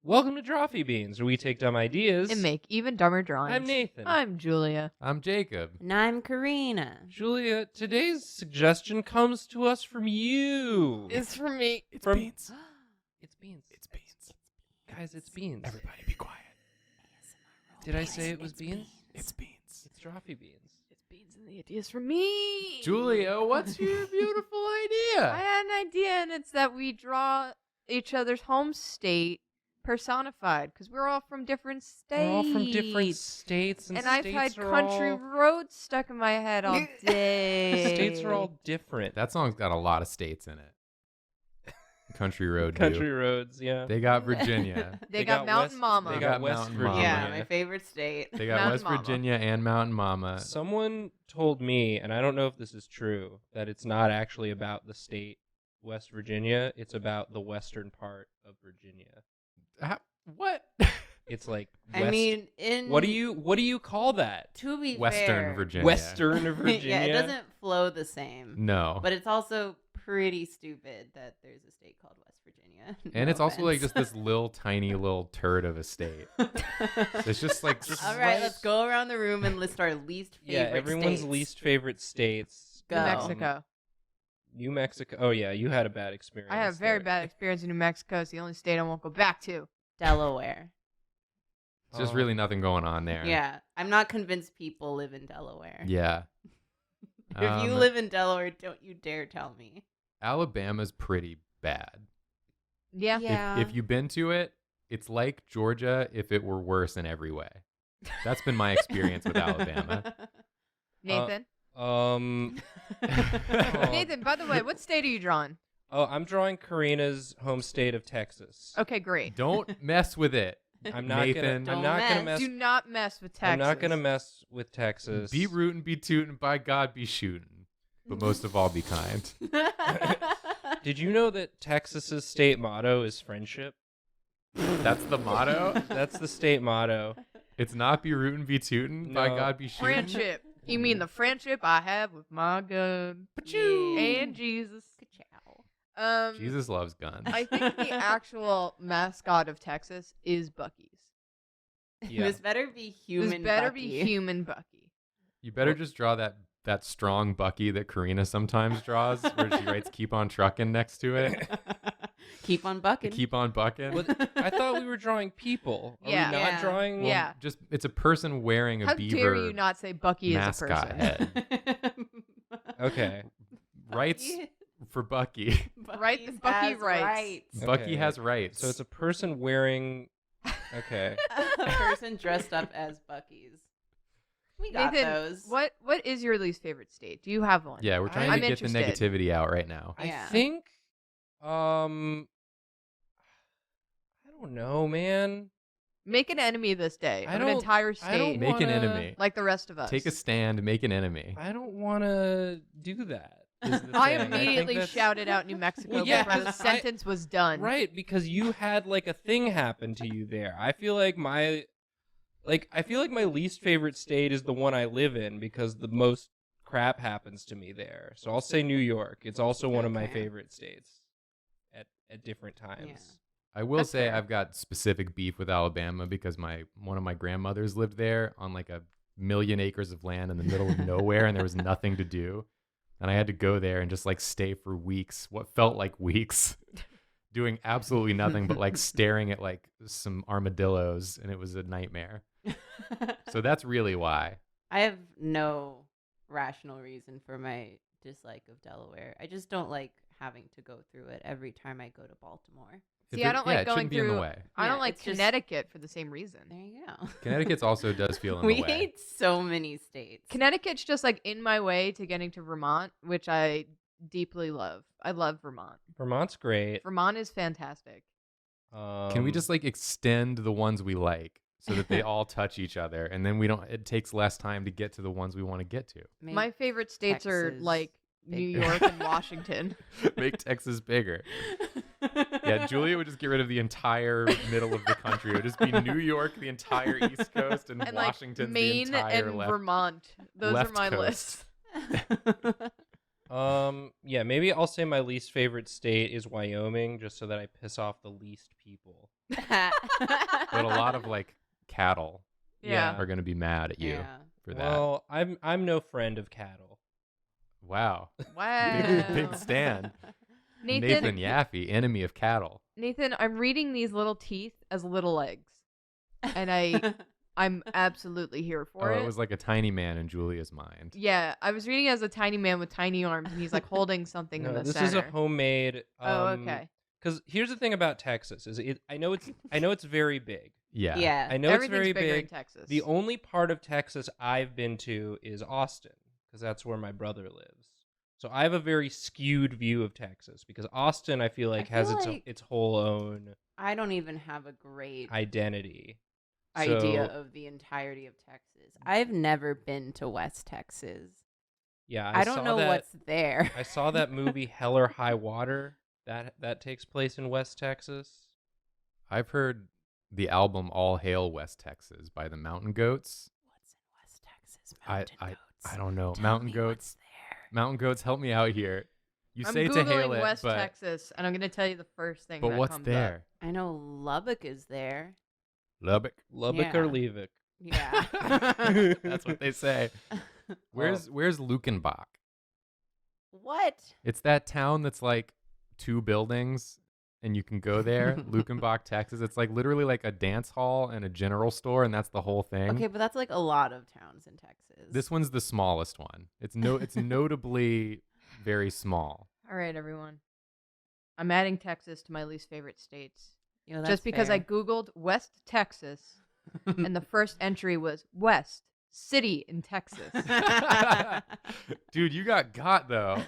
Welcome to Drawfee Beans, where we take dumb ideas And make even dumber drawings. I'm Nathan. I'm Julia. I'm Jacob. And I'm Karina. Julia, today's suggestion comes to us from you. It's for me. It's From- beans. It's beans. It's beans. Guys, it's beans. Everybody be quiet. Did I say it was beans? It's beans. It's Drawfee Beans. It's beans and the ideas for me. Julia, what's your beautiful I idea? had an idea, and it's that we draw each other's home state personified, because we're all from different states. We're all from different states, and I've had states are country all... roads stuck in my head all day. States are all different. That song's got a lot of states in it. Country Road. Country do. roads, yeah. They got Virginia. They got Mountain Mama. They got West Mountain Virginia. Mama. Yeah, my favorite state. They got Mountain West Mama. Virginia and Mountain Mama. Someone told me, and I don't know if this is true, that it's not actually about the state West Virginia. It's about the western part of Virginia. What? It's like I mean, in what do you call that? to be Western fair, Virginia. Western Virginia. yeah, it doesn't flow the same. No. But it's also pretty stupid that there's a state called West Virginia. And No it's also like just offense. this little tiny little turd of a state. It's just like All right, let's go around the room and list our least favorite Yeah, everyone's states. least favorite states. Go. New Mexico. New Mexico. Oh yeah, you had a bad experience. I had a very there. bad experience in New Mexico. It's the only state I won't go back to. Delaware. It's just Oh. really nothing going on there. Yeah, I'm not convinced people live in Delaware. Yeah. If you live in Delaware, don't you dare tell me. Alabama's pretty bad. Yeah. If you've been to it, it's like Georgia if it were worse in every way. That's been my experience with Alabama. Nathan. Oh. Nathan, by the way, what state are you drawing? Oh, I'm drawing Karina's home state of Texas. Okay, great. Don't mess with it. I'm not Nathan. gonna. I'm Don't not gonna mess. mess. Do not mess with Texas. I'm not gonna mess with Texas. Be rootin', be tootin', by God, be shootin'. But most of all, be kind. Did you know that Texas's state motto is friendship? That's the motto. That's the state motto. It's not be rootin', be tootin', by No. God, be shootin'. Friendship. You mean the friendship I have with my gun and Jesus. Ka-chow. Jesus loves guns. I think the actual mascot of Texas is Bucky's. Yeah. This better be human. This better Bucky. be human Bucky. You better just draw that strong Bucky that Karina sometimes draws, where she writes "Keep on trucking" next to it. Keep on bucking. Keep on bucking. But I thought we were drawing people. Are Yeah. we not Yeah. drawing? Yeah. Just it's a person wearing a How beaver dare you not say Bucky is a mascot person? head. Okay. Rights for Bucky. Right, the Bucky has rights. Bucky Okay. has rights. So it's a person wearing. Okay. A person dressed up as Bucky's. We got Nathan, those. what is your least favorite state? Do you have one? yeah, we're trying I'm to get interested. the negativity out right now. I Yeah. think. I don't know, man. Make an enemy this day I of an don't- entire I don't state, Make an wanna- enemy. like the rest of us. Take a stand. Make an enemy. I don't want to do that. is the I thing. immediately think that's- shouted out New Mexico Well, yeah, before the 'cause sentence was done. Right, because you had like a thing happen to you there. I feel like my least favorite state is the one I live in because the most crap happens to me there. So I'll say New York. It's also one of my Okay. favorite states at different times. Yeah. I will That's say fair. I've got specific beef with Alabama because one of my grandmothers lived there on like 1,000,000 acres of land in the middle of nowhere, and there was nothing to do. And I had to go there and just like stay for weeks, what felt like weeks, doing absolutely nothing but like staring at like some armadillos, and it was a nightmare. So that's really why. I have no rational reason for my dislike of Delaware. I just don't like having to go through it every time I go to Baltimore. See, I don't like it going shouldn't be in the through- way. I don't Yeah, like it's just- Connecticut for the same reason. There you go. Connecticut's also does feel in We the way. hate so many states. Connecticut's just like in my way to getting to Vermont, which I deeply love. I love Vermont. Vermont's great. Vermont is fantastic. Can we just like extend the ones we like so that they all touch each other, and then it takes less time to get to the ones we want to get to. Make My favorite states are Texas like New bigger. York and Washington. Make Texas bigger. Yeah, Julia would just get rid of the entire middle of the country. It would just be New York, the entire East Coast, and, And like Washington, Maine the entire and left. Vermont. Those left are my coast. lists. Yeah, maybe I'll say my least favorite state is Wyoming, just so that I piss off the least people. But a lot of like cattle Yeah. are going to be mad at you Yeah. for that. Well, I'm no friend of cattle. Wow. Wow. Big stand. Nathan, Nathan Yaffe, enemy of cattle. Nathan, I'm reading these little teeth as little legs, and I'm absolutely here for Oh, it. it was like a tiny man in Julia's mind. Yeah, I was reading it as a tiny man with tiny arms, and he's like holding something in No, the this center. is a homemade. Oh, okay. Because here's the thing about Texas is I know it's very big. Yeah. Yeah. I know Everything's it's very bigger in big. Texas. The only part of Texas I've been to is Austin, because that's where my brother lives. So I have a very skewed view of Texas, because Austin, I feel like, I has feel its like- its whole own I don't even have a great identity. idea So, of the entirety of Texas. I've never been to West Texas. yeah, I don't saw know that, what's there. I saw that movie Hell or High Water. That takes place in West Texas. I've heard the album All Hail West Texas by the Mountain Goats. What's in West Texas? I- Mountain I- goats. I don't know. Tell Mountain me Goats. what's there. Mountain Goats, help me out here. You I'm say Googling to hail it, West but Texas, and I'm going to tell you the first thing but that what's comes there? I know Lubbock is there. Lubbock. Lubbock Yeah. or Leavick. Yeah. That's what they say. Where's Lukenbach? What? It's that town that's like 2 buildings and you can go there. Lukenbach, Texas. It's like literally like a dance hall and a general store, and that's the whole thing. Okay, but that's like a lot of towns in Texas. This one's the smallest one. It's notably very small. up. All right, everyone. I'm adding Texas to my least favorite states. You know, that's Just because I fair. Googled West Texas, and the first entry was West City in Texas. Dude, you got though.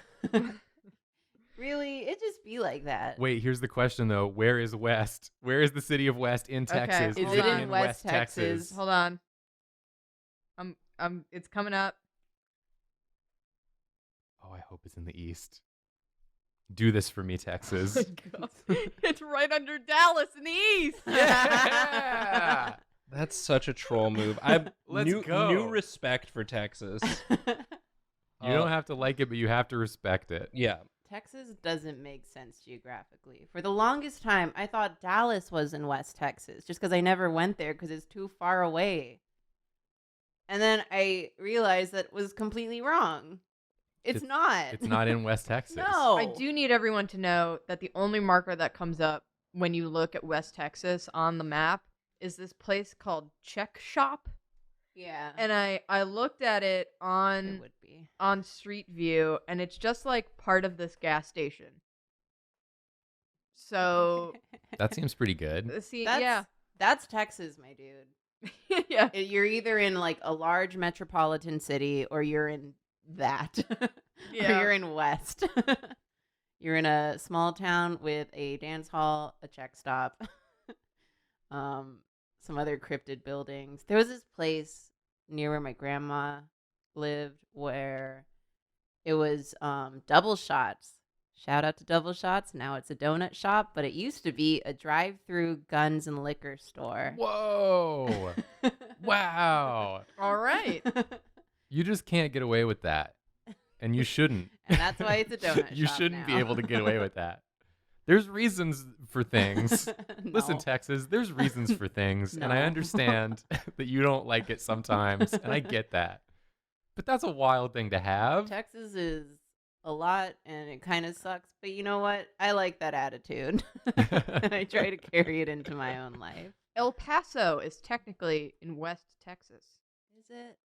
Really? It just be like that. Wait, here's the question though. Where is West? Where is the city of West in Okay, Texas? Is it in in West Texas? Hold on. It's coming up. Oh, I hope it's in the east. Do this for me, Texas. It's right under Dallas in the east. Yeah! That's such a troll move. I Let's new go. respect for Texas. You don't have to like it, but you have to respect it. Yeah. Texas doesn't make sense geographically. For the longest time, I thought Dallas was in West Texas just because I never went there because it's too far away. And then I realized that was completely wrong. It's not. It's not in West Texas. No. I do need everyone to know that the only marker that comes up when you look at West Texas on the map is this place called Check Shop. Yeah. And I looked at it it on would be. Street View, and it's just like part of this gas station. So That seems pretty good. see, That's, yeah, That's Texas, my dude. yeah. You're either in like a large metropolitan city or you're in that. Yeah. Or you're in West. You're in a small town with a dance hall, a check stop, some other cryptid buildings. There was this place near where my grandma lived where it was double shots. Shout out to Double Shots. Now it's a donut shop, but it used to be a drive-through guns and liquor store. Whoa. Wow. All right. You just can't get away with that. And you shouldn't. And that's why it's a donut You shop shouldn't be now. able to get away with that. There's reasons for things. Listen, No. Texas, there's reasons for things. And I No. understand that you don't like it sometimes. And I get that. But that's a wild thing to have. Texas is a lot and it kind of sucks, but you know what? I like that attitude. And I try to carry it into my own life. El Paso is technically in West Texas. Is it?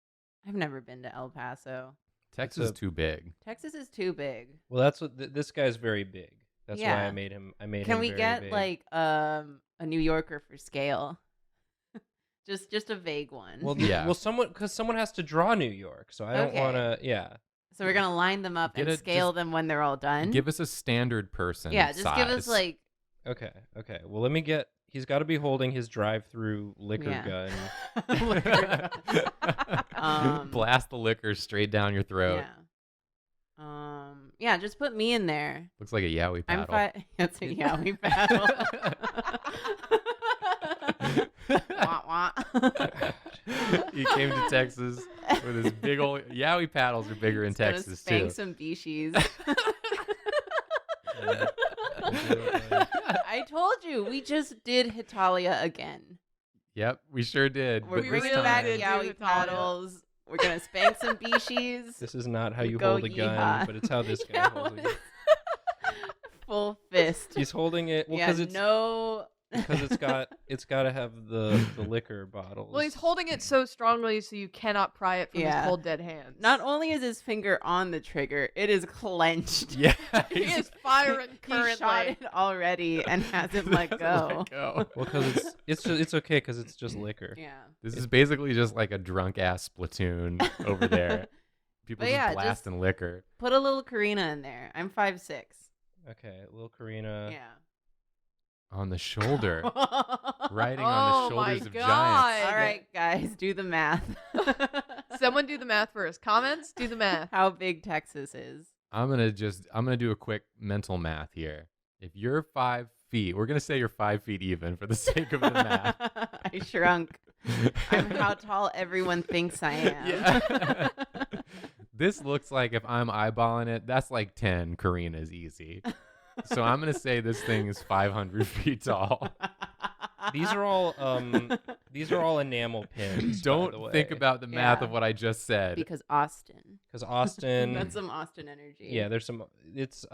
I've never been to El Paso. Texas is It's a- too big. Texas is too big. Well, that's what this guy's very big. That's why Yeah. I made him. I made Can him we very get big. like a New Yorker for scale? just a vague one. Well, Yeah. Well, someone has to draw New York, so I don't Okay. want to. Yeah. so we're gonna line them up Get and it- scale just them when they're all done. Give us a standard person. yeah, just give us size. like Okay. Okay. Well, let me get. He's got to be holding his drive-through liquor Yeah. gun. Liquor. Blast the liquor straight down your throat. Yeah, just put me in there. Looks like a yaoi I'm paddle. fine. That's a yaoi paddle. Wah, wah. He came to Texas with his big old Yowie paddles are bigger in He's gonna Texas spank too. some beashies. Yeah. I told you, we just did Hitalia again. Yep, we sure did. We're But this bringing really back did time, do Yowie Hitalia. paddles. We're gonna spank some beashies. This is not how you Go hold a gun, yeehaw. but it's how this guy Yeah, holds a gun. Full fist. He's holding it well yeah, because it's no. because it's got to have the liquor bottles. Well, he's holding it so strongly so you cannot pry it from Yeah. his cold dead hands. Not only is his finger on the trigger, it is clenched. Yeah, he is firing He shot currently. it already and hasn't let go. go. well, because it's okay because it's just liquor. Yeah. This is basically just like a drunk ass Splatoon over there. People But just yeah, blasting liquor. Put a little Karina in there. I'm 5'6". Okay, little Karina. Yeah. On the shoulder. Riding Oh on the my shoulders of God. giants. All right, guys, do the math. Someone do the math first. Comments, do the math. How big Texas is. I'm gonna do a quick mental math here. If you're 5 feet, we're gonna say you're 5 feet even for the sake of the math. I shrunk. I'm how tall everyone thinks I am. Yeah. This looks like if I'm eyeballing it, that's like 10 Karinas easy. So I'm gonna say this thing is 500 feet tall. These are all enamel pins. Don't think about the math Yeah. of what I just said. Because Austin. because Austin. That's some Austin energy. Yeah, there's some. It's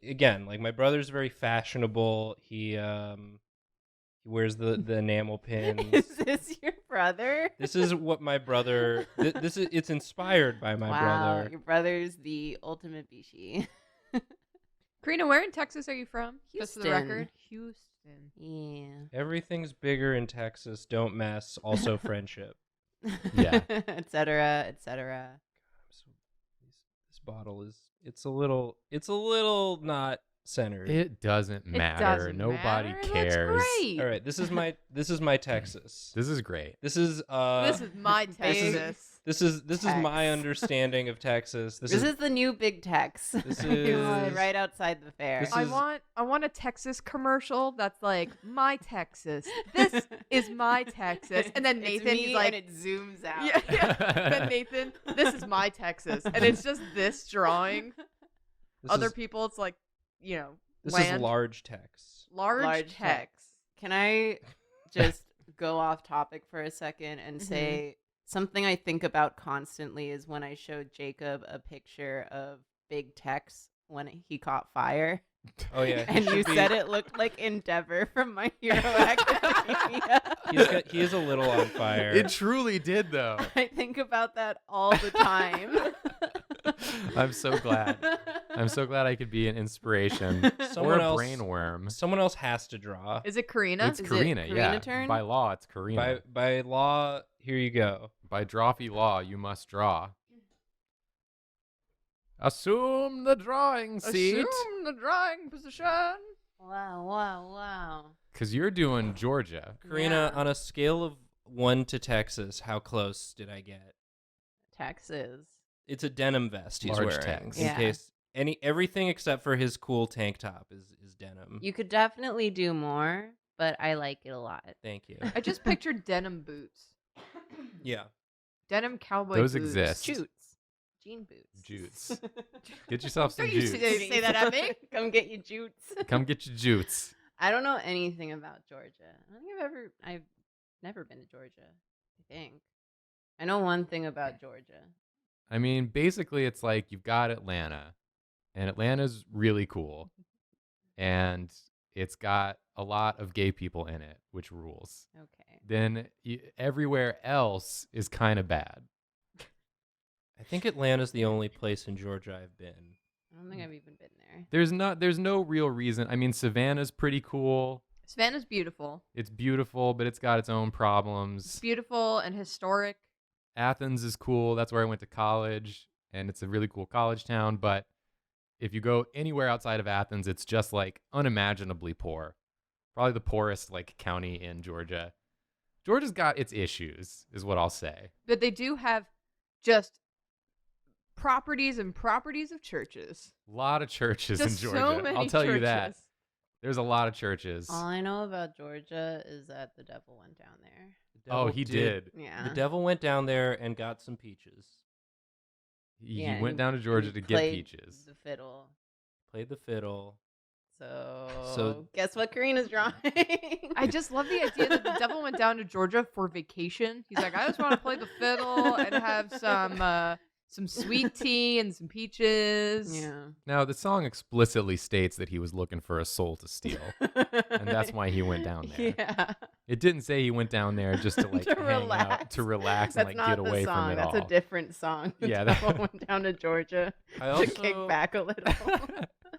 again, like my brother's very fashionable. He wears the enamel pins. Is this your brother? This is what my brother. This is it's inspired by my wow, brother. your brother's the ultimate bishi. Karina, where in Texas are you from? Just for the Houston. record. Houston. Yeah. Everything's bigger in Texas. Don't mess. Also friendship. Yeah. Et cetera, et cetera. This bottle is. It's a little not centered. It doesn't matter. doesn't Nobody matter. That's cares. great. All right, this is my Texas. This is great. This is This is my Texas. This is my Tex. understanding of Texas. This is the new Big Tex. This It's is- right outside the fair. This I is- want a Texas commercial that's like my Texas. This is my Texas, and then It's Nathan me he's like, and it zooms out. yeah, yeah. Then Nathan, this is my Texas, and it's just this drawing. This Other is, people, it's like, this land. is large text. large text. Can I just go off topic for a second and Mhm. say something I think about constantly is when I showed Jacob a picture of Big Tex when he caught fire. Oh yeah, he And you should be- said it looked like Endeavor from My Hero Academia. he is a little on fire. It truly did, though. I think about that all the time. I'm so glad. I'm so glad I could be an inspiration Someone or a else- brainworm. Someone else has to draw. Is it Karina? It's Is it Karina, Karina yeah. turn? By law, it's Karina. By law, here you go. By Drawfee law, you must draw. Assume the drawing seat. Assume the drawing position. Wow, wow, wow. Because you're doing Georgia. Karina, Yeah. on a scale of 1 to Texas, how close did I get? Texas. It's a denim vest he's Large wearing. Tex. In Yeah. case everything except for his cool tank top is denim. You could definitely do more, but I like it a lot. Thank you. I just pictured denim boots. Yeah. Denim cowboy Those boots. exist. Jutes. Jean boots. Jutes. Get yourself some Don't you jutes. say that at me. Come get your jutes. Come get your jutes. I don't know anything about Georgia. I don't think I've never been to Georgia, I think. I know one thing about Georgia. I mean, basically, it's like you've got Atlanta, and Atlanta's really cool, and it's got a lot of gay people in it, which rules. Okay. Then everywhere else is kind of bad. I think Atlanta's the only place in Georgia I've been. I don't think I've even been there. There's no real reason. I mean, Savannah's pretty cool. Savannah's beautiful. It's beautiful, but it's got its own It's problems. beautiful and historic. Athens is cool. That's where I went to college, and it's a really cool college town. But if you go anywhere outside of Athens, it's just like unimaginably poor. Probably the poorest like county in Georgia. Georgia's got its issues, is what I'll say. But they do have just properties and properties of churches. A lot of churches Just in so Georgia. many I'll tell churches. you that. There's a lot of churches. All I know about Georgia is that the devil went down there. The devil He did. Yeah. The devil went down there and got some peaches. He Yeah, went and- down to Georgia and to get played peaches. The fiddle. Played the fiddle. So guess what Karina's drawing? I just love the idea that the devil went down to Georgia for vacation. He's like, I just want to play the fiddle and have some sweet tea and some peaches. Yeah. Now, the song explicitly states that he was looking for a soul to steal. And that's why he went down there. Yeah. It didn't say he went down there just to like To hang out, relax. to relax That's and not like get the away song. from it That's all. a different song. The Yeah, devil that- went down to Georgia I to also kick back a little.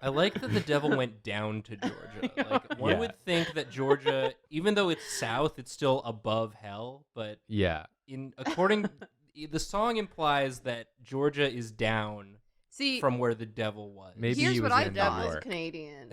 I like that the devil went down to Georgia. Like one Yeah. would think that Georgia, even though it's south, it's still above hell. But Yeah. the song implies that Georgia is down See, from where the devil was. Maybe Here's he what was I in The New devil's York. Canadian.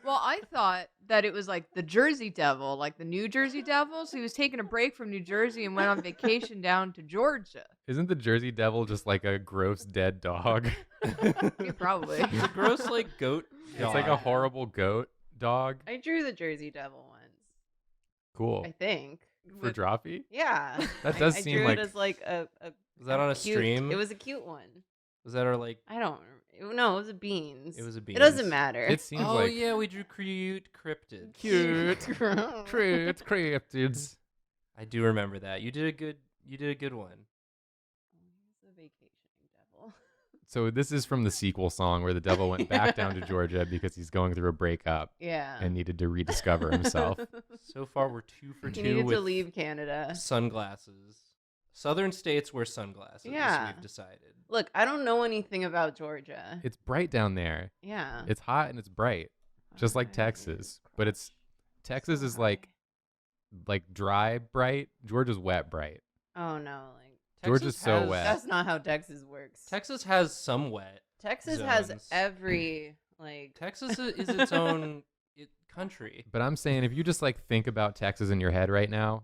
well, I thought that it was like the Jersey Devil, like the New Jersey Devil. So he was taking a break from New Jersey and went on vacation down to Georgia. Isn't the Jersey Devil just like a gross dead dog? Yeah, probably. It's a gross like goat dog. It's like a horrible goat dog. I drew the Jersey Devil once. Cool. I think. For With- Drawfee? Yeah. That does I seem drew like- it as like a Was that on a cute, stream? It was a cute one. Was that our like? I don't. No, it was a beans. It was a It doesn't beans. matter. It seems Oh like yeah, we drew cute cryptids. cute, cryptids. I do remember that. You did a good one. He's a vacationing devil. So this is from the sequel song where the devil went back down to Georgia because he's going through a breakup Yeah. and needed to rediscover himself. So far, we're 2 for he 2 needed with to leave Canada. sunglasses. Southern states wear sunglasses. Yeah. We've decided. Look, I don't know anything about Georgia. It's bright down there. Yeah. It's hot and it's bright, just like Okay, Texas. Jesus But it's Christ. Texas So is like dry bright. Georgia's wet bright. Oh no, like Georgia's so has- wet. that's not how Texas works. Has some wet. Texas has zones. every like. Texas is its own country. But I'm saying if you just like think about Texas in your head right now,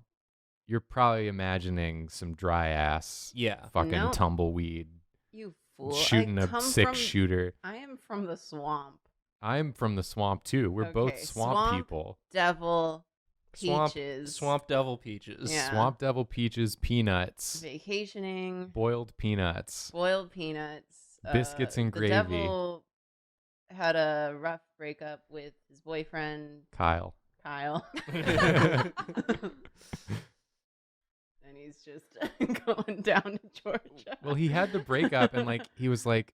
you're probably imagining some dry ass Yeah. fucking No. tumbleweed You fool! shooting I a come six from, shooter. I am from the swamp. I'm from the swamp too. We're both Okay, swamp people. Devil, Swamp- peaches, Swamp devil peaches. Yeah. Swamp devil peaches, peanuts, vacationing, boiled peanuts. boiled peanuts, Biscuits and the gravy. devil had a rough breakup with his boyfriend Kyle. Kyle, and he's just going down to Georgia. Well, he had the breakup and like he was like,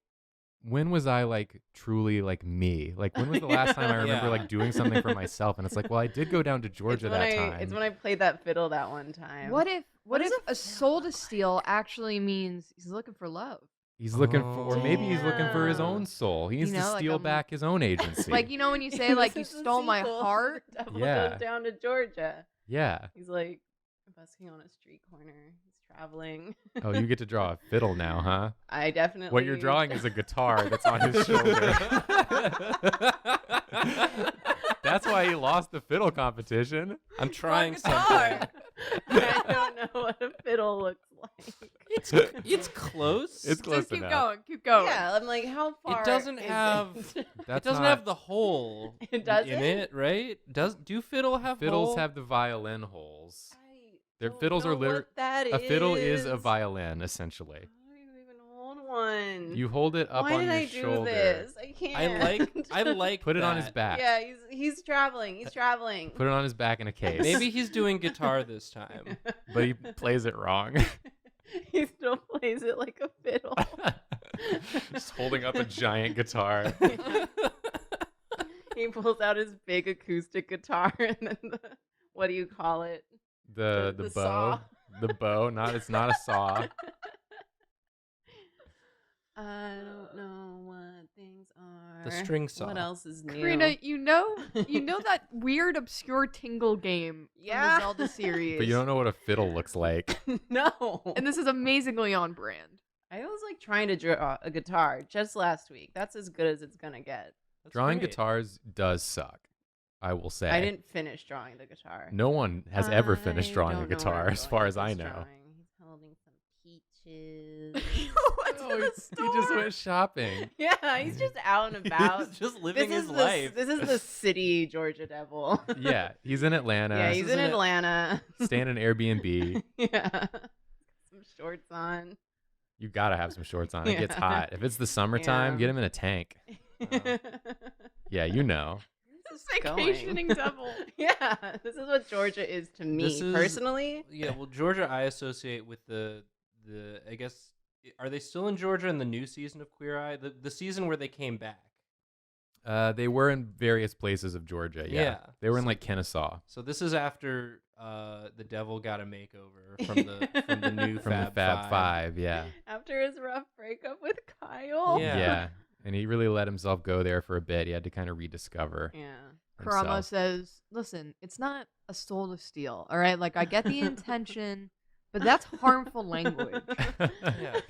when was I like truly like me? Like when was the last time I remember Yeah. like doing something for myself? And it's like, well, I did go down to Georgia that time. It's when I played that fiddle that one time. What if What if does a a soul fiddle to look steal actually means he's looking for love? He's looking for, or maybe he's looking for his Damn. own soul. He needs You know, to like, steal back his own agency. Like, you know when you say like you This is the stole my sequel. heart? The devil Yeah. goes down to Georgia. Yeah. He's like busking on a street corner. He's traveling. Oh, you get to draw a fiddle now, huh? I definitely. What you're drawing is a guitar that's on his shoulder. That's why he lost the fiddle competition. I'm trying guitar. something. I don't know what a fiddle looks like. It's close. It's close Just keep enough. going, keep going. Yeah, I'm like, how far? It doesn't is have. it? It That's doesn't not- have the hole It doesn't? in it, right? Do fiddle have Fiddles hole? have the violin holes. I Their don't fiddles are know liter- what that A fiddle is a is. violin, essentially. I don't even hold one. You hold it up Why on did your I do shoulder. this? I can't. I like Put it on that. his back. Yeah, he's traveling. He's traveling. Put it on his back in a case. Maybe he's doing guitar this time. But he plays it wrong. He still plays it like a fiddle. Just holding up a giant guitar. He pulls out his big acoustic guitar and then what do you call it? The The bow. saw. The bow. It's not a saw. I don't know what things are. The string saw. What else is new? Karina, you know that weird obscure tingle game from Yeah. the Zelda series. But you don't know what a fiddle looks like. No. And this is amazingly on brand. I was like trying to draw a guitar just last week. That's as good as it's gonna get. That's Drawing great. guitars does suck. I will say. I didn't finish drawing the guitar. No one has ever finished I drawing a don't know where guitar, I'm as going far with as I this know. drawing. He's holding some peach. peaches. Oh, he just went shopping. Yeah, he's just out and about. He's just living his This life. is the city Georgia Devil. Yeah, he's in Atlanta. Yeah, he's in Atlanta. Staying in Airbnb. Yeah. Some shorts on. You gotta have some shorts on. It gets hot. If it's the summertime, Yeah. get him in a tank. Yeah, you know. Vacationing devil. Yeah, this is what Georgia is to me This is- personally. Yeah, well, Georgia I associate with the I guess are they still in Georgia in the new season of Queer Eye? The season where they came back. They were in various places of Georgia. Yeah, Yeah. they were in like Kennesaw. So this is after the devil got a makeover from the new From the Fab Five. Yeah, After his rough breakup with Kyle. Yeah. yeah, and he really let himself go there for a bit. He had to kind of rediscover. Yeah. Karama himself. says, "Listen, it's not a soul to steal. All right, like I get the intention, but that's harmful language. Yeah.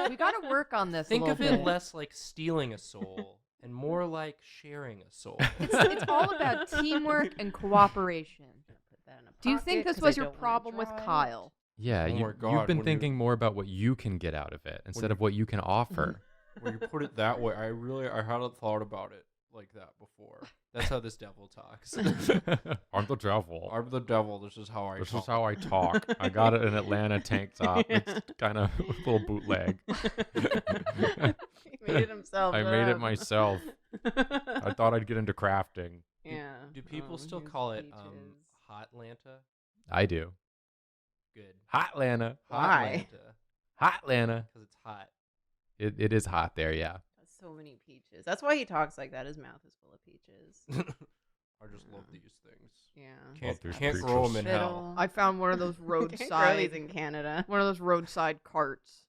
We got to work on this. Think a of little it bit. less like stealing a soul and more like sharing a soul. It's all about teamwork and cooperation. Put that in a Do you think pocket this 'cause I was your don't wanna problem with draw it. Kyle? Yeah, Oh my you've God, been when thinking more about what you can get out of it instead of what you can offer. When you put it that way, I hadn't thought about it like that before. That's how this devil talks. I'm the devil. I'm the devil. This is how I This talk. is how I talk. I got it in Atlanta tank top. It's kind of a little bootleg. He made it himself. I made it up. myself. I thought I'd get into crafting. Yeah. Do people Oh, still here's call it peaches. Hot Lanta? I do. Good. Hot Atlanta. Why? Hot Atlanta. Because it's hot. It is hot there, yeah. So many peaches. That's why he talks like that. His mouth is full of peaches. I just love these things. Yeah. Can't grow them in hell. Fiddle. I found one of those Can't grow roadside these in Canada. one of those roadside carts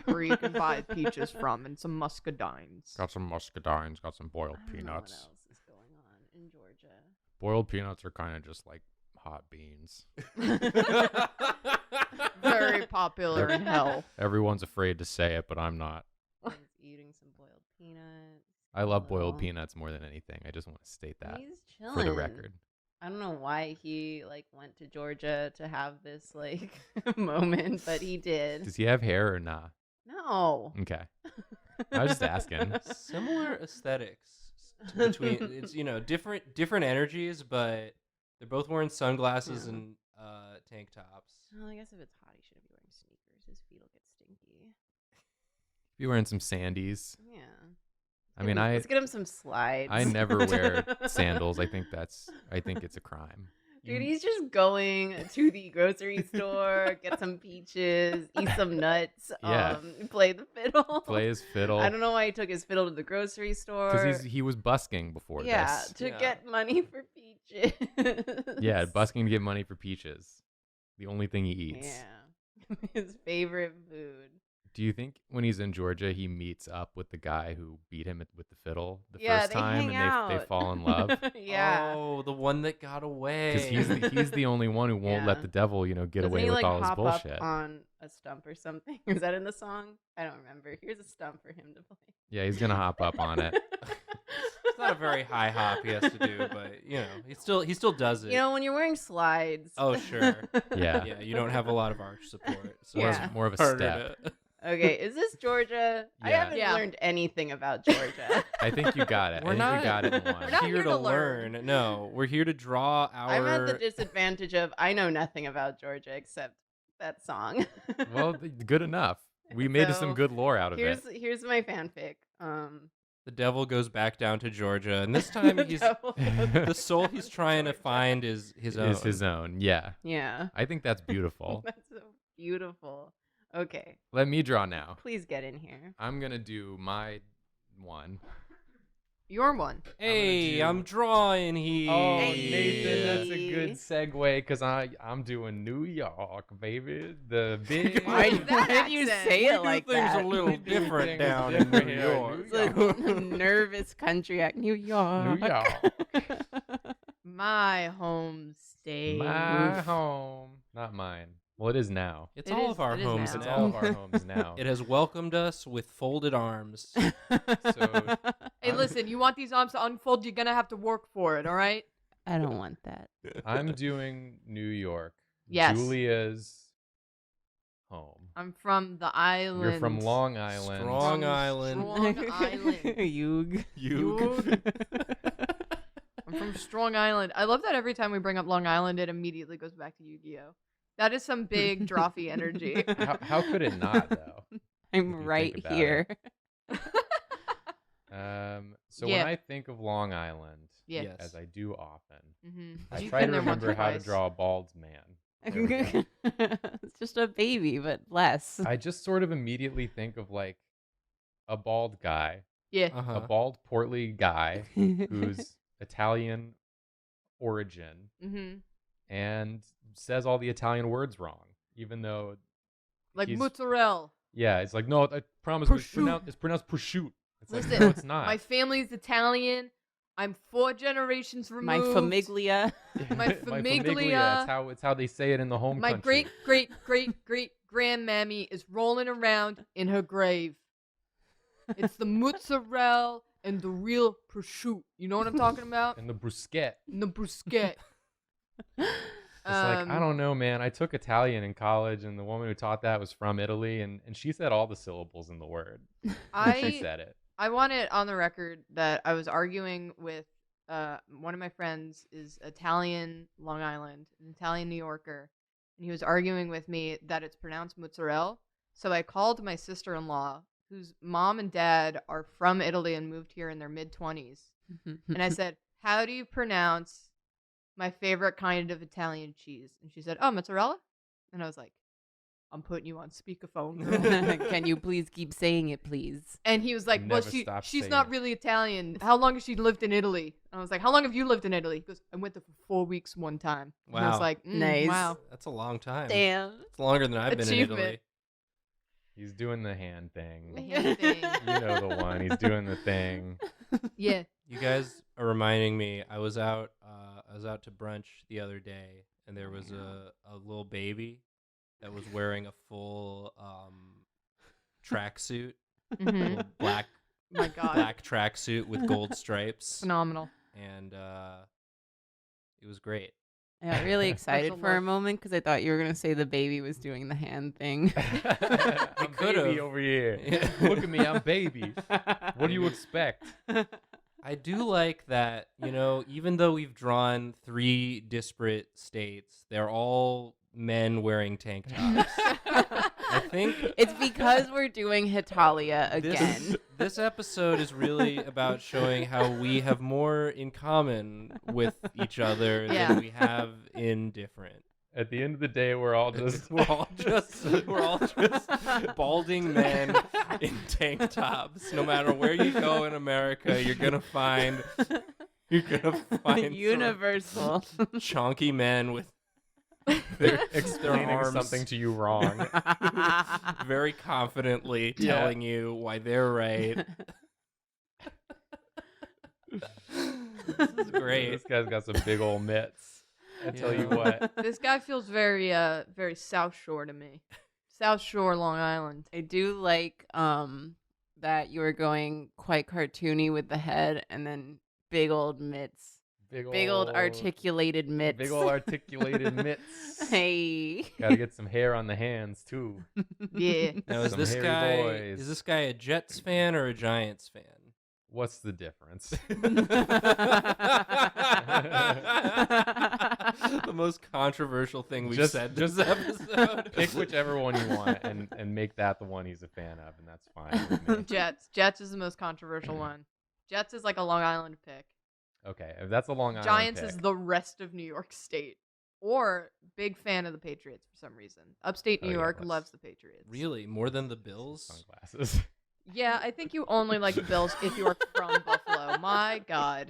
where you can buy peaches from and some muscadines. Got some muscadines, got some boiled I don't know peanuts. what else is going on in Georgia. Boiled peanuts are kind of just like hot beans. Very popular in hell. Everyone's afraid to say it, but I'm not. He's eating some boiled peanuts. I love boiled Well, peanuts more than anything. I just want to state that He's chilling. for the record. I don't know why he like went to Georgia to have this like moment, but he did. Does he have hair or nah? No. Okay. I was just asking. Similar aesthetics between it's different energies, but they're both wearing sunglasses Yeah. and tank tops. Well, I guess if it's hot, he shouldn't be wearing sneakers. His feet will get stinky. You wearing some sandies? Yeah. I mean, Let's get him some slides. I never wear sandals. I think it's a crime. Dude, he's just going to the grocery store, get some peaches, eat some nuts, Yeah. Play the fiddle. Play his fiddle. I don't know why he took his fiddle to the grocery store. Because he was busking before yeah, this. to Yeah. get money for peaches. Yeah, busking to get money for peaches. The only thing he eats. Yeah. His favorite food. Do you think when he's in Georgia, he meets up with the guy who beat him with the fiddle the Yeah, first they time, hang and they out. fall in love? Yeah. Oh, the one that got away. Because he's the only one who won't let Yeah. the devil, get Doesn't away he, with like, all his hop bullshit. up on a stump or something? Is that in the song? I don't remember. Here's a stump for him to play. Yeah, he's gonna hop up on it. It's not a very high hop he has to do, but he still does it. When you're wearing slides. Oh, sure. Yeah. Yeah, you don't have a lot of arch support, so Yeah. it's More of a harder step. to- Okay, is this Georgia? I Yeah. haven't Yeah. learned anything about Georgia. I think you got it. We're I think not- you got it in one. We're not here to learn. No, we're here to draw our. I'm at the disadvantage of I know nothing about Georgia except that song. Well, good enough. We made some So, good lore out of it. here's my fanfic. The devil goes back down to Georgia, and this time he's the soul he's trying to find is his own. Is his own. Yeah. Yeah. I think that's beautiful. That's so beautiful. Okay, Let me draw now. please get in here. I'm gonna do my one. Your one. Hey, do- I'm drawing here. Oh, Hey. Nathan, that's a good segue because I'm doing New York, baby. The big. Why that did you accent? say We it do like things that? a little We do different things down in different New here in York. It's like nervous country act. New York. New York. My home state. My home. Not mine. Well, it is now. It's It all is- of our it is homes now. It's now. all of our homes now. It has welcomed us with folded arms. So Hey, listen, you want these arms to unfold, you're gonna have to work for it, all right? I don't want that. I'm doing New York. Yes. Julia's home? I'm from the island. You're from Long Island. Strong From Island. Strong Island. Yug. I'm from Strong Island. I love that every time we bring up Long Island, it immediately goes back to Yu-Gi-Oh. That is some big Drawfee energy. How could it not, though? I'm if you right think about here. So Yeah. when I think of Long Island, Yeah. Yes. as I do often, I You've try been to there once remember or how to twice. draw a bald man. There we go. It's just a baby, but less. I just sort of immediately think of like a bald guy, Yeah. a Uh-huh. bald, portly guy who's Italian origin Mm-hmm. and says all the Italian words wrong, even though, Like He's- mozzarella. yeah, it's like, no, I promise Prosciutto. it's pronounced prosciutto. It's like, Listen, no, it's not. My family's Italian. I'm 4 generations removed. My famiglia. my famiglia. It's how they say it in the home My country. great grandmammy is rolling around in her grave. It's the mozzarella and the real prosciutto. You know what I'm talking about? And the bruschetta. And the bruschetta. It's like, I don't know, man. I took Italian in college, and the woman who taught that was from Italy, and she said all the syllables in the word. She I said it. I want it on the record that I was arguing with one of my friends is Italian Long Island, an Italian New Yorker, and he was arguing with me that it's pronounced mozzarella. So I called my sister-in-law, whose mom and dad are from Italy and moved here in their mid-20s, and I said, "How do you pronounce my favorite kind of Italian cheese?" And she said, "Oh, mozzarella." And I was like, "I'm putting you on speakerphone, girl." Can you please keep saying it, please? And he was like, "Well, Never stop she's saying not it. really Italian. How long has she lived in Italy?" And I was like, "How long have you lived in Italy?" He goes, "I went there for 4 weeks one time." And I was Wow. like, Nice. "Wow." That's a long time. Damn. It's longer than I've been in Achievement. Italy. He's doing the hand thing. The hand thing. You know the one. He's doing the thing. Yeah. You guys are reminding me. I was out to brunch the other day, and there was a little baby that was wearing a full tracksuit, Mhm. little black My God. black tracksuit with gold stripes, Phenomenal. and it was great. I got really excited Special for a look. moment because I thought you were going to say the baby was doing the hand thing. I'm could've. baby over here. Yeah. Look at me. I'm baby. What do you expect? I do like that, even though we've drawn 3 disparate states, they're all men wearing tank tops. I think It's because we're doing Hitalia again. this episode is really about showing how we have more in common with each other Yeah. than we have in different. At the end of the day, we're all just we're all just balding men in tank tops. No matter where you go in America, you're gonna find some Universal. chonky men with they're explaining arms. something to you wrong. very confidently Yeah. telling you why they're right. This is great. This guy's got some big old mitts. I tell you Yeah. what. This guy feels very very South Shore to me. South Shore, Long Island. I do like that you were going quite cartoony with the head and then big old mitts. Big old articulated mitts. Big old articulated mitts. Hey. Gotta get some hair on the hands too. Yeah. Now Some hairy boys. is this guy a Jets fan or a Giants fan? What's the difference? The most controversial thing we've Just- said this episode. Pick whichever one you want and make that the one he's a fan of, and that's fine with me. Jets. Jets is the most controversial one. Jets is like a Long Island pick. Okay, if that's a Long Island Giants pick. is the rest of New York State. Or big fan of the Patriots for some reason. Upstate New Oh, yeah, York let's- loves the Patriots. Really, more than the Bills? Sunglasses. Yeah, I think you only like the Bills if you are from Buffalo. My God.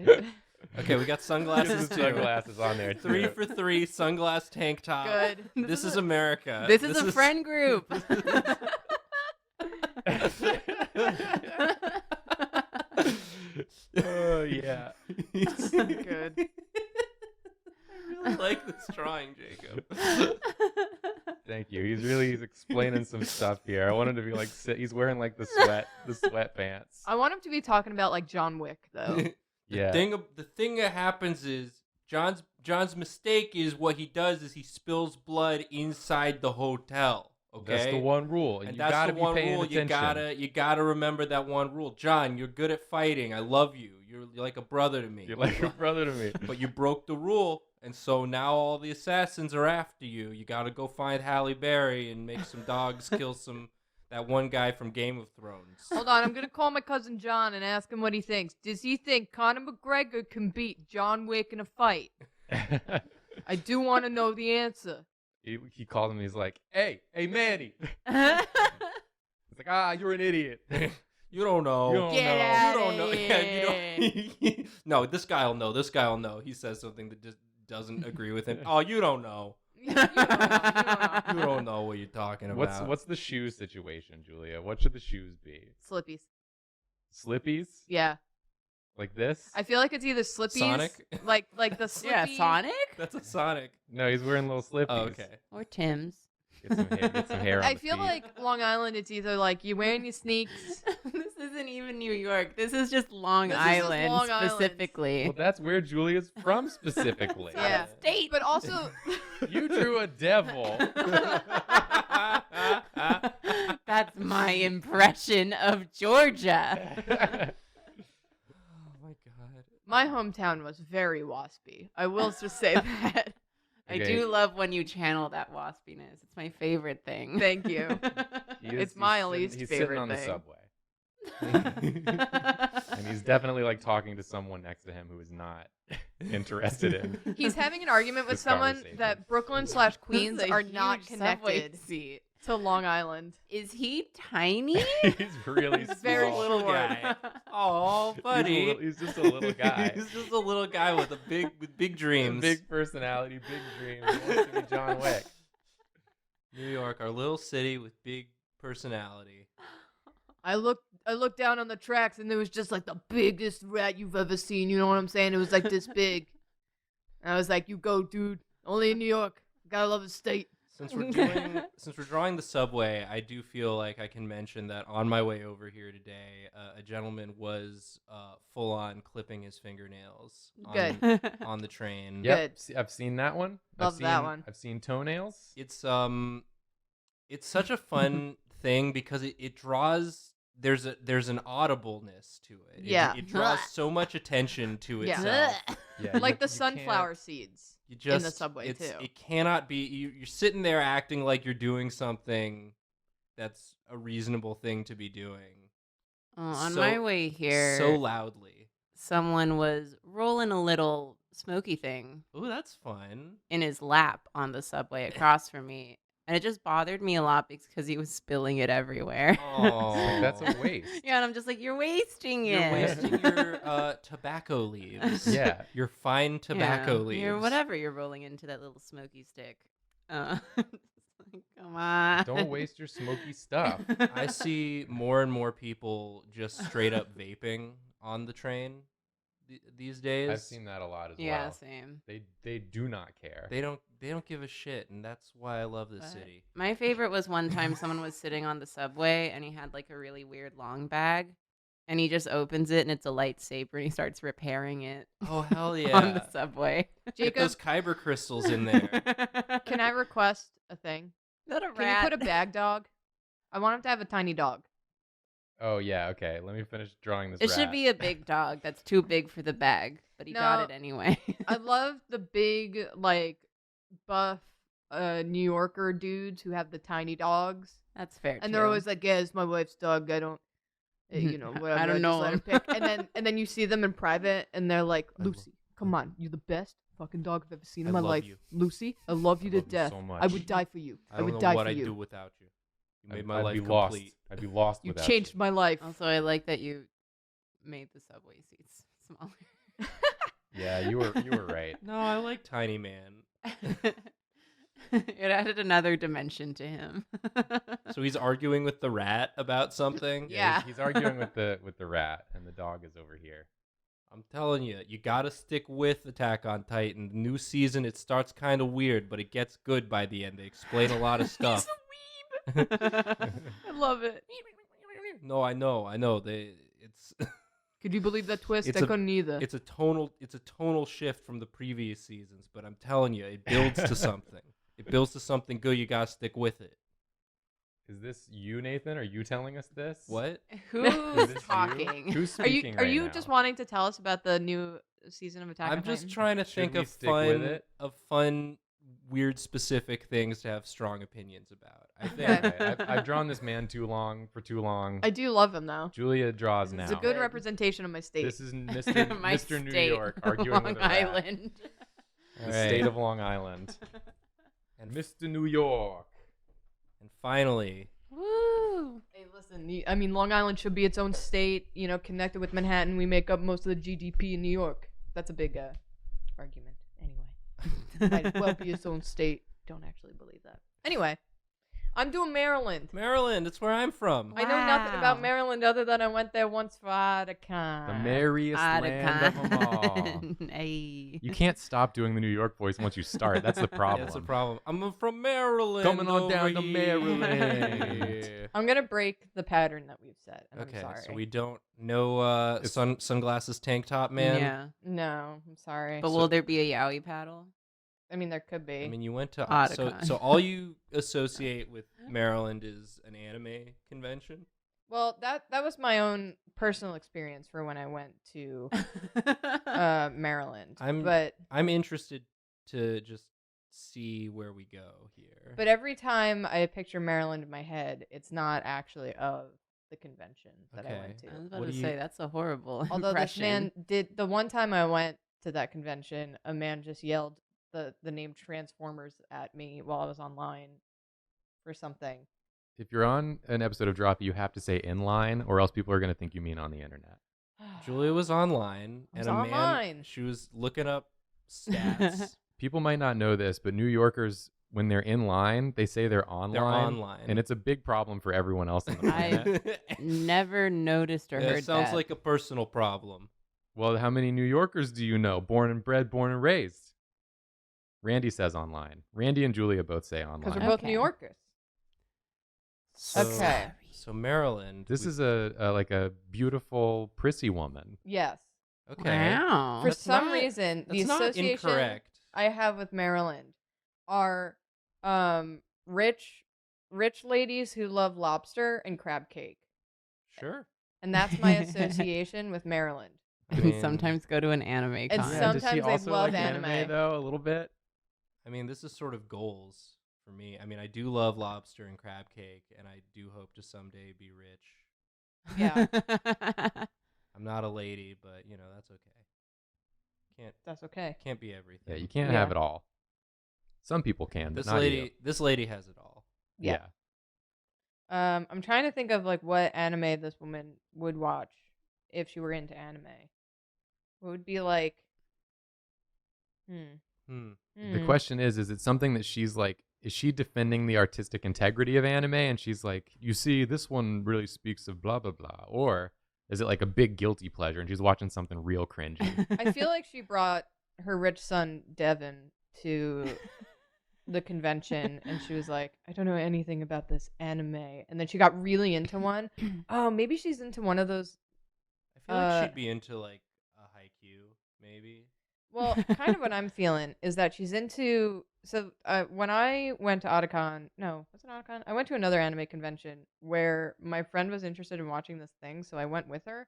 Okay, we got Get sunglasses the too. sunglasses on there too. 3 for 3, sunglass tank top. Good. This is America. This is a friend group. Oh yeah. Good. I really like this drawing, Jacob. Thank you. He's explaining some stuff here. I wanted to be like he's wearing like the sweatpants. I want him to be talking about like John Wick though. Yeah. The thing that happens is John's mistake is what he does is he spills blood inside the hotel. Okay, That's the one rule, and you that's gotta the be one paying rule. attention. You gotta remember that one rule. John, you're good at fighting. I love you. You're like a brother to me. You're like a brother to me. But you broke the rule, and so now all the assassins are after you. You gotta go find Halle Berry and make some dogs kill that one guy from Game of Thrones. Hold on, I'm gonna call my cousin John and ask him what he thinks. Does he think Conor McGregor can beat John Wick in a fight? I do want to know the answer. He called him. He's like, "Hey, Manny." He's like, "You're an idiot." You don't know. You don't Get know. out You don't of know. here. Yeah, you don't. No, this guy'll know. This guy'll know. He says something that just doesn't agree with him. Oh, you don't know. You don't know. You don't know what you're talking about. What's the shoe situation, Julia? What should the shoes be? Slippies. Slippies? Yeah. Like this? I feel like it's either Slippies. Sonic? Like the Slippy. Yeah, Sonic That's a Sonic. No, he's wearing little slippies. Oh, okay. or Tim's. Get some hair on I the feel feet. like Long Island, it's either like you're wearing your sneaks. This isn't even New York. This is just Long This is just Island Long Island. specifically. Well, that's where Julia's from specifically. Yeah. State. But also, You drew a devil. That's my impression of Georgia. Oh my god. my hometown was very waspy. I will just say that. I Okay. do love when you channel that waspiness. It's my favorite thing. Thank you. It's my least he's favorite sitting on the thing. subway. And he's definitely like talking to someone next to him who is not interested in. He's having an argument with This someone conversation. that Brooklyn/Queens This is a are not huge subway connected seat. to Long Island. Is he tiny? He's really He's very small. little short. guy. Oh, buddy. He's just a little guy. He's just a little guy with big dreams. Big personality, big dreams. He wants to be John Wick. New York, our little city with big personality. I looked down on the tracks and there was just like the biggest rat you've ever seen. You know what I'm saying? It was like this big. And I was like, "You go, dude. Only in New York. Gotta love the state." Since we're drawing the subway, I do feel like I can mention that on my way over here today, a gentleman was full on clipping his fingernails Good. on the train. Yeah. Yep, I've seen that one. Love that one. I've seen toenails. It's such a fun thing because it draws there's an audibleness to it. Yeah. It draws so much attention to Yeah. itself. Yeah, Like the you sunflower can't- seeds. You just the subway, too. It cannot be. You're sitting there acting like you're doing something that's a reasonable thing to be doing. On So- my way here, So loudly. someone was rolling a little smoky thing Oh, that's fun. in his lap on the subway across from me. And it just bothered me a lot because he was spilling it everywhere. Oh, That's a waste. Yeah, and I'm just like, you're wasting it. You're wasting your tobacco leaves. Yeah. Your fine tobacco Yeah, leaves. You're whatever you're rolling into that little smoky stick. Like, come on. Don't waste your smoky stuff. I see more and more people just straight up vaping on the train these days. I've seen that a lot as Yeah, well. same. They do not care. They don't give a shit, and that's why I love this But city. My favorite was one time someone was sitting on the subway and he had like a really weird long bag. And he just opens it and it's a lightsaber and he starts repairing it Oh hell yeah! on the subway. Get Jacob, those kyber crystals in there. can I request a thing? Not a Can rat. you put a bag dog? I want him to have a tiny dog. Oh yeah, okay. Let me finish drawing this. It should rat. be a big dog that's too big for the bag, but he got No. it anyway. I love the big, like, buff New Yorker dudes who have the tiny dogs. That's fair. And they're always like, "Yeah, it's my wife's dog. I don't, you know, whatever. I don't just know let her him." pick." And then you see them in private, and they're like, I love- "Lucy, come on, you're the best fucking dog I've ever seen in I my love life. you. Lucy, I love you I to love you death. so I much. would die for you. I I don't would know die what for I'd you. do without you. You made I'd my life be complete. lost. I'd be lost You without changed my life." Also, I like that you made the subway seats smaller. Yeah, you were right. No, I like Tiny Man. It added another dimension to him. So he's arguing with the rat about something. Yeah. He's arguing with the rat, and the dog is over here. I'm telling you, you gotta stick with Attack on Titan. The new season, it starts kind of weird, but it gets good by the end. They explain a lot of stuff. I love it. No, I know. It's Could you believe that twist? It's I a- couldn't either. it's a tonal shift from the previous seasons, but I'm telling you, it builds to something. It builds to something good. You gotta stick with it. Is this you, Nathan? Are you telling us this? What? Is Who's this you? talking? Who's Are you speaking are right you now? just wanting to tell us about the new season of Attack I'm on just Titan? trying to Should think we of stick with fun, it? weird, specific things to have strong opinions about. I think. Okay. I've drawn this man too long. I do love him though. Julia draws now. It's a good representation of my state. This is Mr. My Mr. New state, York arguing Long with a rat. Island. The All state right. of Long Island. And Mr. New York. And finally, Woo! Hey, listen. I mean, Long Island should be its own state. You know, connected with Manhattan, we make up most of the GDP in New York. That's a big argument. Anyway, might as well be its own state. Don't actually believe that. Anyway, I'm doing Maryland. Maryland. It's where I'm from. I know nothing about Wow. Maryland other than I went there once for Otakon. The merriest land of them all. Hey. You can't stop doing the New York voice once you start. That's the Yeah, problem. that's a problem. I'm from Maryland. Coming on over down to here. Maryland. I'm gonna break the pattern that we've set, and Okay, I'm sorry. so we don't know sunglasses tank top man. Yeah. No, I'm sorry. But will there be a yaoi paddle? I mean, there could be. I mean, you went to Otakon. so all you associate with Maryland is an anime convention. well, that was my own personal experience for when I went to Maryland. I'm- I'm interested to just see where we go here. But every time I picture Maryland in my head, it's not actually of the convention that I Okay. went to. I was about What to do you- say that's a horrible Although impression. this man did the one time I went to that convention, a man just yelled the name Transformers at me while I was online for something. If you're on an episode of Drawfee, you have to say inline, or else people are going to think you mean on the internet. Julia was online, I was and a online. man. She was looking up stats. People might not know this, but New Yorkers, when they're in line, they say they're online. They're online, And it's a big problem for everyone else on the planet. Never noticed or That heard sounds that. like a personal problem. Well, how many New Yorkers do you know? Born and bred, born and raised. Randy says online. Randy and Julia both say Because online. we're both Okay. New Yorkers. So, Okay. So Maryland. This we- is a like a beautiful prissy woman. Yes. okay. Wow. For That's some not- reason, the That's not association incorrect. I have with Maryland are rich ladies who love lobster and crab cake. Sure. And that's my association with Maryland. I And mean, sometimes go to an anime And con. Does she sometimes I also love like anime. though, a little bit. I mean, this is sort of goals for me. I mean, I do love lobster and crab cake, and I do hope to someday be rich. Yeah. I'm not a lady, but you know that's okay. That's okay. Can't be everything. Yeah, you can't Yeah. have it all. Some people can, but This not lady, you. this lady has it all. Yeah. I'm trying to think of like what anime this woman would watch if she were into anime. What would be like? The question is it something that she's like, is she defending the artistic integrity of anime? And she's like, you see, this one really speaks of blah, blah, blah. Or is it like a big guilty pleasure and she's watching something real cringy? I feel like she brought her rich son Devin to the convention, and she was like, "I don't know anything about this anime," and then she got really into one. Oh, maybe she's into one of those. I feel like she'd be into like a haiku, maybe. Well, kind of what I'm feeling is that she's into. So when I went to Otakon, no, was it Otakon? I went to another anime convention where my friend was interested in watching this thing, so I went with her,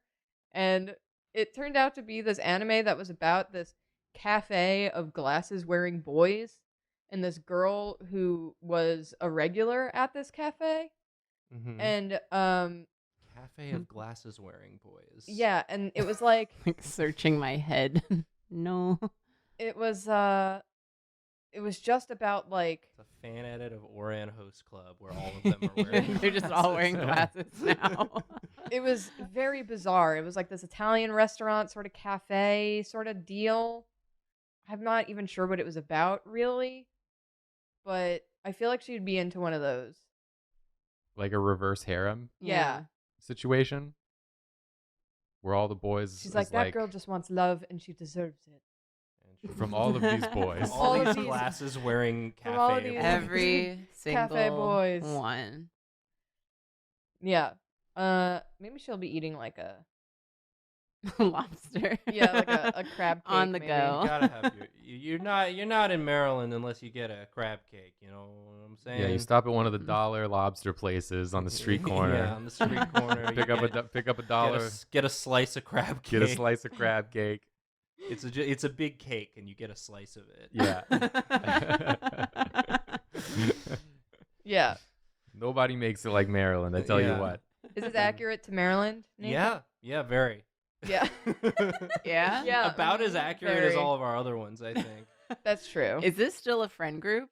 and it turned out to be this anime that was about this cafe of glasses-wearing boys, and this girl who was a regular at this cafe, Mm-hmm. and Cafe of glasses wearing boys. yeah, and it was like Like searching my head. No. it was just about like. It's a fan edit of Oran Host Club where all of them are wearing They're just all wearing glasses. glasses now. It was very bizarre. It was like this Italian restaurant sort of cafe sort of deal. I'm not even sure what it was about really, but I feel like she'd be into one of those. Like a reverse harem Yeah. situation where all the boys She's is like, that girl just wants love and she deserves it. And she- from all of these boys. all, All of these these- glasses wearing from all of cafe these- boys. Every single Cafe boys. one. Yeah. Maybe she'll be eating like a Lobster. Yeah, like a crab cake On the maybe. go. You gotta have you're not in Maryland unless you get a crab cake. You know what I'm saying? Yeah, you stop at one of the dollar lobster places on the street corner. Yeah, on the street corner. pick up a dollar. Get a slice of crab cake. Get a slice of crab cake. It's a big cake, and you get a slice of it. Yeah. Yeah. Nobody makes it like Maryland. I tell you Yeah. what. Is this accurate to Maryland? Nathan? Yeah, very. Yeah. Yeah? Yeah. About as accurate as Very. all of our other ones, I think. That's true. Is this still a friend group?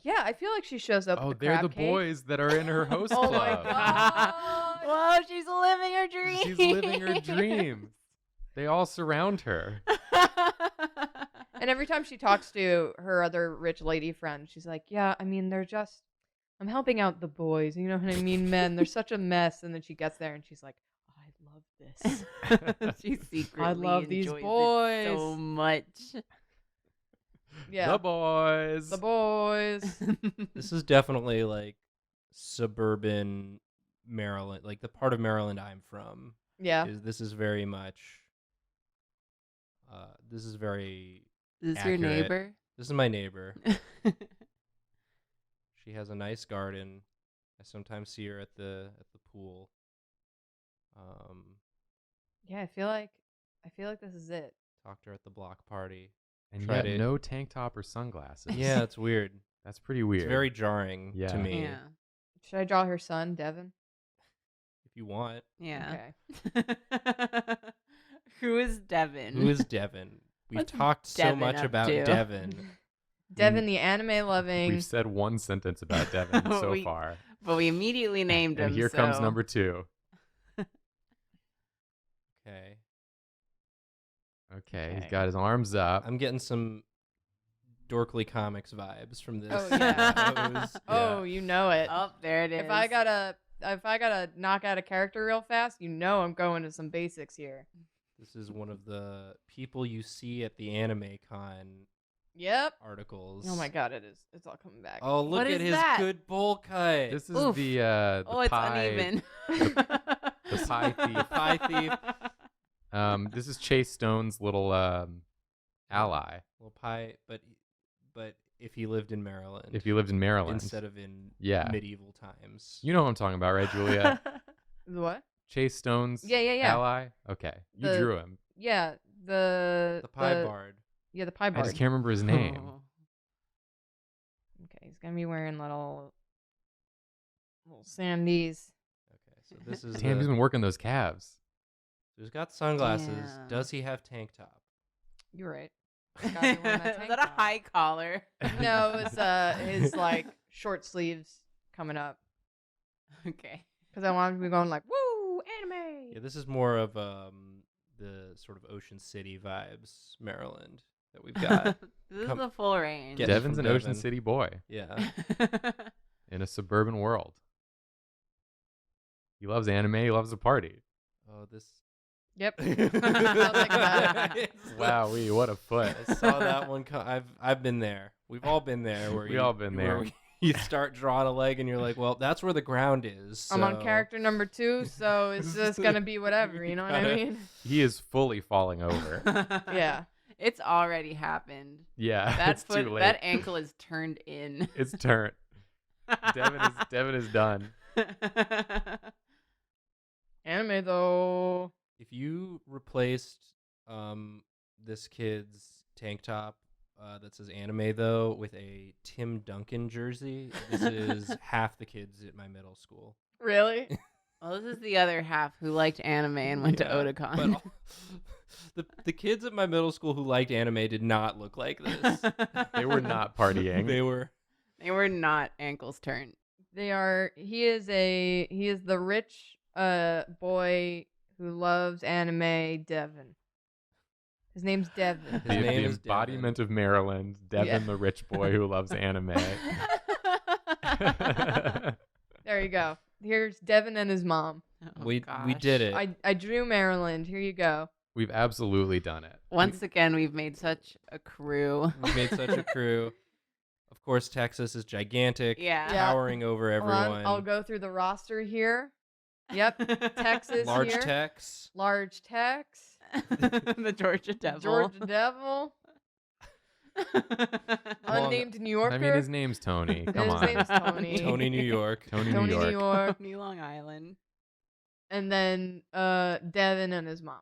Yeah, I feel like she shows up. Oh, at the they're crab the cake. boys that are in her host Oh club. my god. Whoa, she's living her dream. She's living her dream. They all surround her. And every time she talks to her other rich lady friend, she's like, "Yeah, I mean, I'm helping out the boys. You know what I mean, men? They're such a mess." And then she gets there and she's like, "I love this. She secretly I love these enjoys it boys." so much. Yeah, The boys. the boys. This is definitely like suburban Maryland, like the part of Maryland I'm from. Yeah, This is very much. This is very. Is this your Accurate. neighbor? This is my neighbor. She has a nice garden. I sometimes see her at the pool. yeah. I feel like this is it. Talked to her at the block party. And Tried yet it. no tank top or sunglasses. Yeah, it's weird. That's pretty weird. It's very jarring Yeah. to me. Yeah. Should I draw her son, Devin? If you want. Yeah. Okay. Who is Devin? Who is Devin? We've What's talked so Devin much up about to? Devin. Devin, the anime loving. We've said one sentence about Devin so We- far. But we immediately named him. And here comes so- number 2. Okay. Okay, he's Okay. got his arms up. I'm getting some Dorkly Comics vibes from this. Oh, yeah. pose. Oh, you know it. Oh, there it is. If I gotta knock out a character real fast, you know I'm going to some basics here. This is one of the people you see at the Anime Con Yep. articles. Oh my god, it is. It's all coming back. Oh, look What at is his that? good bowl cut. This is Oof. the Oh, it's pie, uneven. the pie thief. Pie thief. This is Chase Stone's little ally. Well, pie, but if he lived in Maryland, If he lived in Maryland, instead of in Yeah. medieval times. you know what I'm talking about, right, Julia? The what? Chase Stone's Yeah, yeah, yeah. ally. Okay, you The- drew him. Yeah, the The bard. Yeah, the pie I bard. just can't remember his name. Oh. Okay, he's gonna be wearing little sandies. Okay, so this is Damn, he's been working those calves. He's got sunglasses. Damn. Does he have tank top? You're right. Was Forgot he wore that tank that a top. high collar? No, it was his like short sleeves coming up Okay. because I wanted to be going like woo anime. Yeah, this is more of the sort of Ocean City vibes, Maryland that we've got. This Come- is the full range. Get- Devin's from an Ocean Devin. City boy Yeah. in a suburban world. He loves anime. He loves a party. Oh, this. Yep. Something like that. Wowee, what a foot! I saw that one. I've been there. We've all been there. Where We all been there. You start drawing a leg, and you're like, "Well, that's where the ground is." I'm on so- character number 2, so it's just gonna be whatever. You know what I Gotta- mean? He is fully falling over. Yeah. It's already happened. Yeah, That it's too foot, late. that ankle is turned in. It's turned. Devin is done. Anime though. If you replaced this kid's tank top that says anime though with a Tim Duncan jersey, this is half the kids at my middle school. Really? Well, this is the other half who liked anime and went Yeah, to Otakon. But the kids at my middle school who liked anime did not look like this. They were not partying. They were. They were not ankles turned. They are. He is the rich boy who loves anime. Devin. His name's Devin. His name the is embodiment of Maryland, Devin, Yeah. the rich boy who loves anime. There you go. Here's Devin and his mom. Oh, we gosh. did it. I drew Maryland. Here you go. We've absolutely done it. Once again, we've made such a crew. We made such a crew. Of course, Texas is gigantic, Yeah. Yeah. towering over Hold on, everyone. I'll go through the roster here. Yep. Texas Large here. Tex. Large Tex. The Georgia Devil. Georgia Devil. Unnamed New Yorker. I mean, his name's Tony. Come His on. name's Tony. Tony, New York. Tony, Tony, New York. New York. New Long Island. And then Devin and his mom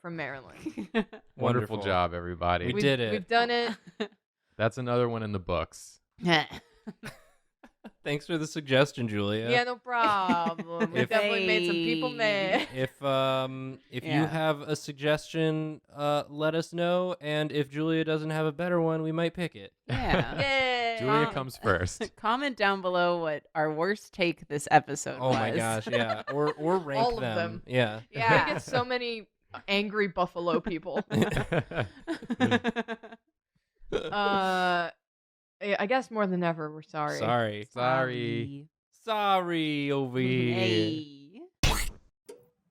from Maryland. Wonderful Wonderful. job, everybody. We did it. We've done it. That's another one in the books. Thanks for the suggestion, Julia. Yeah, no problem. We If- definitely made some people mad. If you Yeah. have a suggestion, let us know. And if Julia doesn't have a better one, we might pick it. Yeah. Yay! Julia Um, comes first. Comment down below what our worst take this episode Oh was. my gosh, yeah. Or rank All of them. Yeah. Yeah. We get so many angry Buffalo people. I guess more than ever, we're sorry. Sorry. Sorry. Sorry over here. Hey.